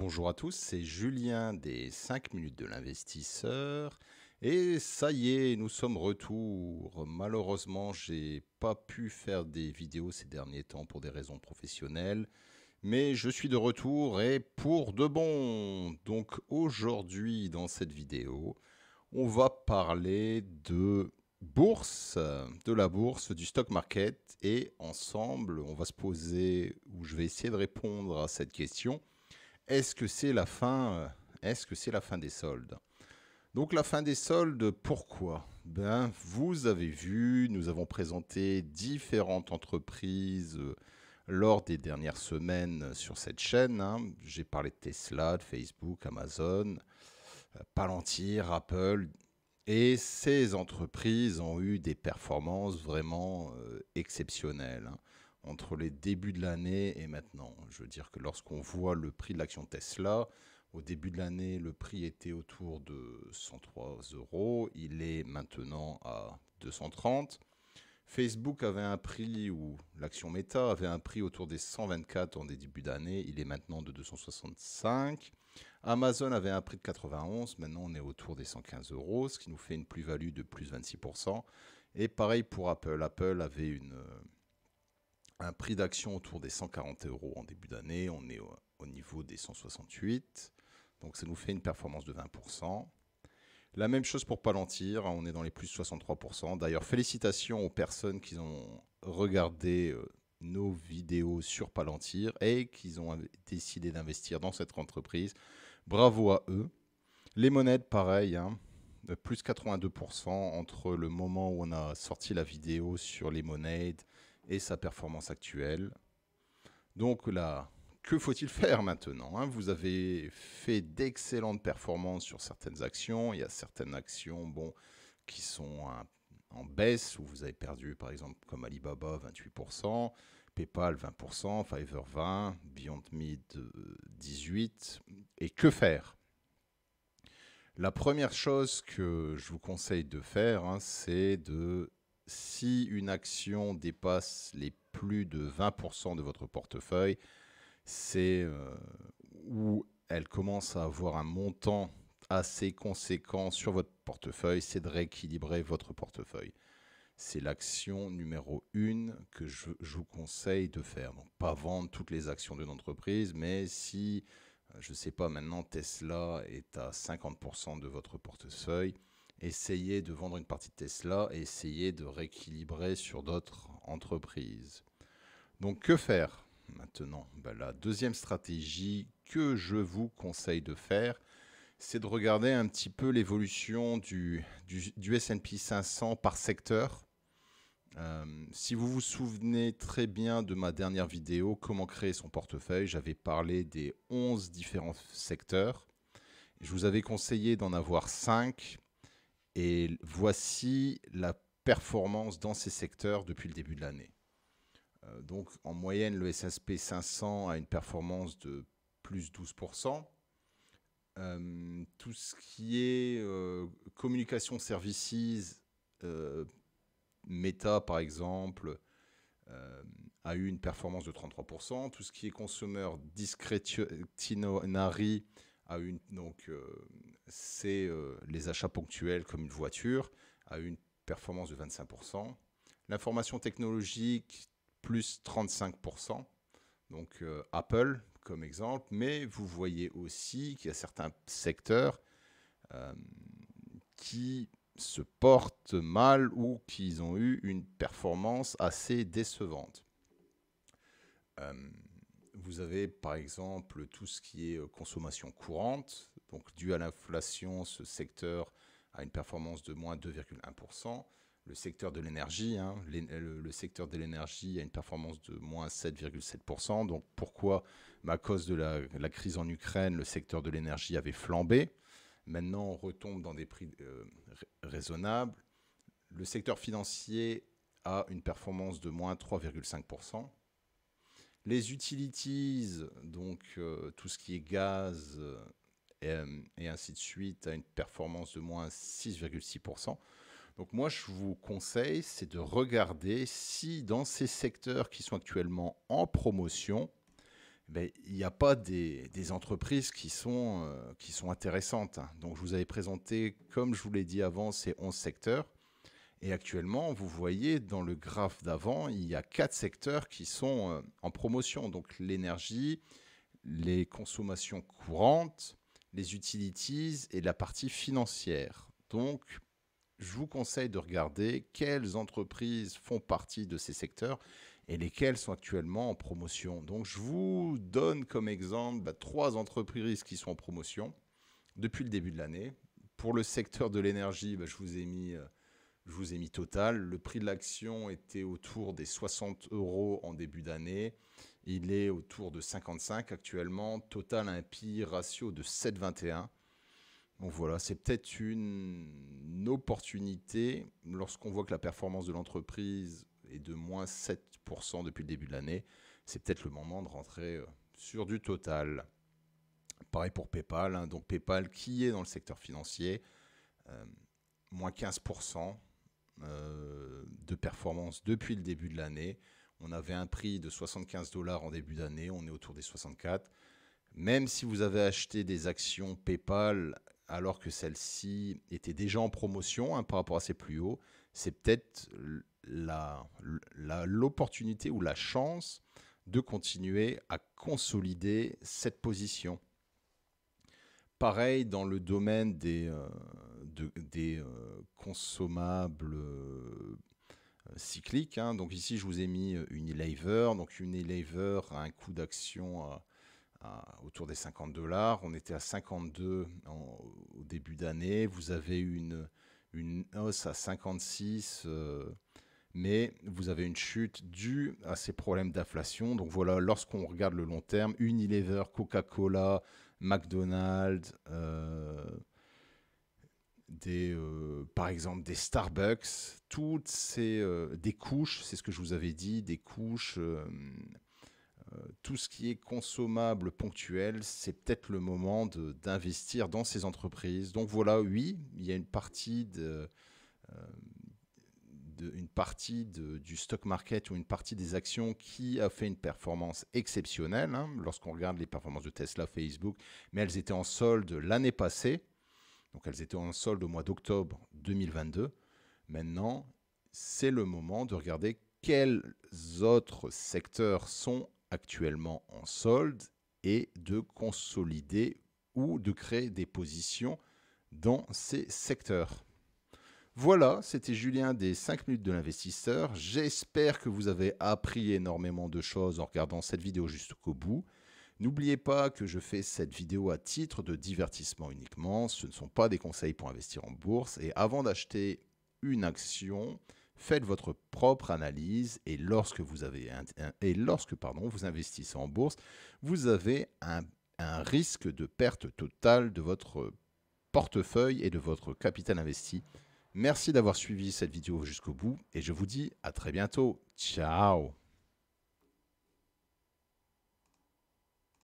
Bonjour à tous, c'est Julien des 5 minutes de l'investisseur. Et ça y est, nous sommes retour. Malheureusement, j'ai pas pu faire des vidéos ces derniers temps pour des raisons professionnelles, mais je suis de retour et pour de bon. Donc aujourd'hui, dans cette vidéo, on va parler de bourse, de la bourse, du stock market, et ensemble, on va se poser, ou je vais essayer de répondre à cette question. Est-ce que c'est la fin, est-ce que c'est la fin des soldes? Donc la fin des soldes, pourquoi? Ben, vous avez vu, nous avons présenté différentes entreprises lors des dernières semaines sur cette chaîne, hein. J'ai parlé de Tesla, de Facebook, Amazon, Palantir, Apple. Et ces entreprises ont eu des performances vraiment exceptionnelles, hein, entre les débuts de l'année et maintenant. Je veux dire que lorsqu'on voit le prix de l'action Tesla, au début de l'année, le prix était autour de 103 euros. Il est maintenant à 230. Facebook avait un prix, ou l'action Meta avait un prix autour des 124 en des débuts d'année. Il est maintenant de 265. Amazon avait un prix de 91, maintenant on est autour des 115 euros, ce qui nous fait une plus-value de plus 26%. Et pareil pour Apple. Apple avait un prix d'action autour des 140 euros en début d'année, on est au niveau des 168, donc ça nous fait une performance de 20%. La même chose pour Palantir, on est dans les plus 63%. D'ailleurs, félicitations aux personnes qui ont regardé nos vidéos sur Palantir et qui ont décidé d'investir dans cette entreprise. Bravo à eux. Les Lemonade, pareil, hein, plus 82% entre le moment où on a sorti la vidéo sur les Lemonade et sa performance actuelle. Donc là, que faut-il faire maintenant, hein? Vous avez fait d'excellentes performances sur certaines actions. Il y a certaines actions qui sont en baisse, où vous avez perdu, par exemple, comme Alibaba, 28%, PayPal, 20%, Fiverr, 20%, Beyond Meat, 18%. Et que faire? La première chose que je vous conseille de faire, hein, c'est si une action dépasse les plus de 20% de votre portefeuille, c'est où elle commence à avoir un montant assez conséquent sur votre portefeuille, c'est de rééquilibrer votre portefeuille. C'est l'action numéro 1 que je vous conseille de faire. Donc, pas vendre toutes les actions d'une entreprise, mais si, je ne sais pas, maintenant Tesla est à 50% de votre portefeuille, essayez de vendre une partie de Tesla et essayez de rééquilibrer sur d'autres entreprises. Donc, que faire maintenant? La deuxième stratégie que je vous conseille de faire, c'est de regarder un petit peu l'évolution du S&P 500 par secteur. Si vous vous souvenez très bien de ma dernière vidéo, comment créer son portefeuille, j'avais parlé des 11 différents secteurs. Je vous avais conseillé d'en avoir 5. Et voici la performance dans ces secteurs depuis le début de l'année. Donc en moyenne, le S&P 500 a une performance de plus 12%. Tout ce qui est communication services, Meta par exemple, a eu une performance de 33%. Tout ce qui est consumer discretionary a eu c'est les achats ponctuels comme une voiture, a eu une performance de 25%. L'information technologique, plus 35%. Donc Apple comme exemple, mais vous voyez aussi qu'il y a certains secteurs qui se portent mal ou qui ont eu une performance assez décevante. Vous avez par exemple tout ce qui est consommation courante, donc dû à l'inflation, ce secteur a une performance de moins 2,1%. Le secteur de l'énergie, hein, le secteur de l'énergie a une performance de moins 7,7%. Donc pourquoi? À cause de la crise en Ukraine, le secteur de l'énergie avait flambé. Maintenant, on retombe dans des prix raisonnables. Le secteur financier a une performance de moins 3,5%. Les utilities, donc tout ce qui est gaz et ainsi de suite, a une performance de moins 6,6%. Donc moi, je vous conseille, c'est de regarder si dans ces secteurs qui sont actuellement en promotion, ben, il n'y a pas des entreprises qui sont intéressantes, hein. Donc, je vous avais présenté, comme je vous l'ai dit avant, ces 11 secteurs. Et actuellement, vous voyez dans le graphe d'avant, il y a 4 secteurs qui sont en promotion. Donc, l'énergie, les consommations courantes, les utilities et la partie financière. Donc, je vous conseille de regarder quelles entreprises font partie de ces secteurs et lesquelles sont actuellement en promotion. Donc, je vous donne comme exemple 3 entreprises qui sont en promotion depuis le début de l'année. Pour le secteur de l'énergie, je vous ai mis Total. Le prix de l'action était autour des 60 € en début d'année. Il est autour de 55 actuellement. Total a un PI ratio de 7,21. Donc voilà, c'est peut-être une opportunité lorsqu'on voit que la performance de l'entreprise est de moins 7% depuis le début de l'année. C'est peut-être le moment de rentrer sur du Total. Pareil pour PayPal, hein. Donc PayPal qui est dans le secteur financier, moins 15% de performance depuis le début de l'année. On avait un prix de 75 $ en début d'année, on est autour des 64. Même si vous avez acheté des actions PayPal alors que celles-ci étaient déjà en promotion, hein, par rapport à ses plus hauts, c'est peut-être l'opportunité ou la chance de continuer à consolider cette position. Pareil dans le domaine des consommables cycliques, hein. Donc ici, je vous ai mis Unilever. Donc Unilever a un coût d'action autour des 50 $. On était à 52 au début d'année. Vous avez une hausse à 56, mais vous avez une chute due à ces problèmes d'inflation. Donc voilà, lorsqu'on regarde le long terme, Unilever, Coca-Cola, McDonald's, par exemple des Starbucks, toutes ces des couches, c'est ce que je vous avais dit, des couches, tout ce qui est consommable ponctuel, c'est peut-être le moment d'investir dans ces entreprises. Donc voilà, oui, il y a une partie du stock market ou une partie des actions qui a fait une performance exceptionnelle, hein, lorsqu'on regarde les performances de Tesla, Facebook, mais elles étaient en solde l'année passée. Donc elles étaient en solde au mois d'octobre 2022. Maintenant, c'est le moment de regarder quels autres secteurs sont actuellement en solde et de consolider ou de créer des positions dans ces secteurs. Voilà, c'était Julien des 5 minutes de l'investisseur. J'espère que vous avez appris énormément de choses en regardant cette vidéo jusqu'au bout. N'oubliez pas que je fais cette vidéo à titre de divertissement uniquement. Ce ne sont pas des conseils pour investir en bourse. Et avant d'acheter une action, faites votre propre analyse. Et lorsque vous investissez en bourse, vous avez un risque de perte totale de votre portefeuille et de votre capital investi. Merci d'avoir suivi cette vidéo jusqu'au bout et je vous dis à très bientôt. Ciao!